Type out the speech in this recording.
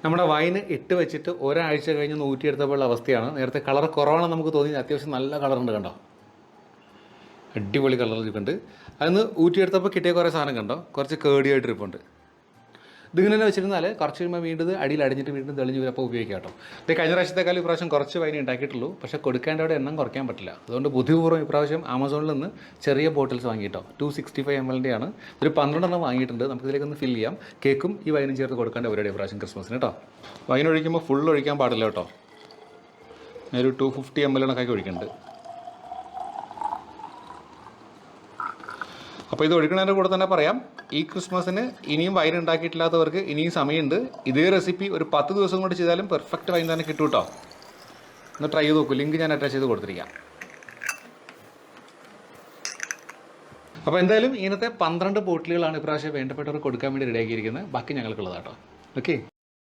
നമ്മുടെ വൈന് ഇട്ട് വെച്ചിട്ട് ഒരാഴ്ച കഴിഞ്ഞ് ഊറ്റിയെടുത്തപ്പോഴുള്ള അവസ്ഥയാണ്. നേരത്തെ കളർ കുറവാണെന്ന് നമുക്ക് തോന്നി, അത്യാവശ്യം നല്ല കളറുണ്ട് കണ്ടോ, അടിപൊളി കളർ ഇരിപ്പുണ്ട്. അതിന് ഊറ്റിയെടുത്തപ്പോൾ കിട്ടിയ കുറേ സാധനം കണ്ടോ, കുറച്ച് കേടിയായിട്ട് ഇരിപ്പുണ്ട്. ഇതിങ്ങനെ തന്നെ വെച്ചിരുന്നാൽ കുറച്ച് കഴിയുമ്പോൾ വീണ്ടും അടിയിൽ അടിഞ്ഞിട്ട് വീണ്ടും തെളിഞ്ഞ് വരപ്പോൾ ഉപയോഗിക്കാം കേട്ടോ. ഇത് കഴിഞ്ഞ പ്രാവശ്യത്തെക്കാളും ഇപ്രാവശ്യം കുറച്ച് വൈൻ ഉണ്ടാക്കിയിട്ടുള്ളൂ, പക്ഷേ കൊടുക്കേണ്ടവിടെ എണ്ണം കുറയ്ക്കാൻ പറ്റില്ല. അതുകൊണ്ട് ബുദ്ധിപൂർവ്വം ഇപ്രാവശ്യം ആമസോണിൽ നിന്ന് ചെറിയ ബോട്ടിൽസ് വാങ്ങിയിട്ടോ, 265 ml ആണ്. ഒരു 12 വാങ്ങിയിട്ടുണ്ട്. നമുക്കിതിലേക്കൊന്ന് ഫില്ല് ചെയ്യാം. കേക്കും ഈ വൈനും ചേർത്ത് കൊടുക്കേണ്ട പരിപാടി ഇപ്രാവശ്യം ക്രിസ്മസിന് കേട്ടോ. വൈൻ ഒഴിക്കുമ്പോൾ ഫുൾ ഒഴിക്കാൻ പാടില്ല കേട്ടോ. ഒരു 250 ml കണക്കാക്കി ഒഴിക്കുന്നുണ്ട്. അപ്പോൾ ഇത് ഒഴിക്കുന്നതിൻ്റെ കൂടെ തന്നെ പറയാം, ഈ ക്രിസ്മസിന് ഇനിയും വൈൻ ഉണ്ടാക്കിയിട്ടില്ലാത്തവർക്ക് ഇനിയും സമയമുണ്ട്. ഇതേ റെസിപ്പി ഒരു 10 ദിവസം കൊണ്ട് ചെയ്താലും പെർഫെക്റ്റ് വൈൻ തന്നെ കിട്ടും കേട്ടോ. ഒന്ന് ട്രൈ ചെയ്ത് നോക്കൂ, ലിങ്ക് ഞാൻ അറ്റാച്ച് ചെയ്ത് കൊടുത്തിരിക്കാം. അപ്പോൾ എന്തായാലും ഇങ്ങനത്തെ 12 ബോട്ടിലുകളാണ് ഇപ്രാവശ്യം വേണ്ടപ്പെട്ടവർക്ക് കൊടുക്കാൻ വേണ്ടി റെഡിയാക്കിയിരിക്കുന്നത്. ബാക്കി ഞങ്ങൾക്കുള്ളതാട്ടോ. ഓക്കെ.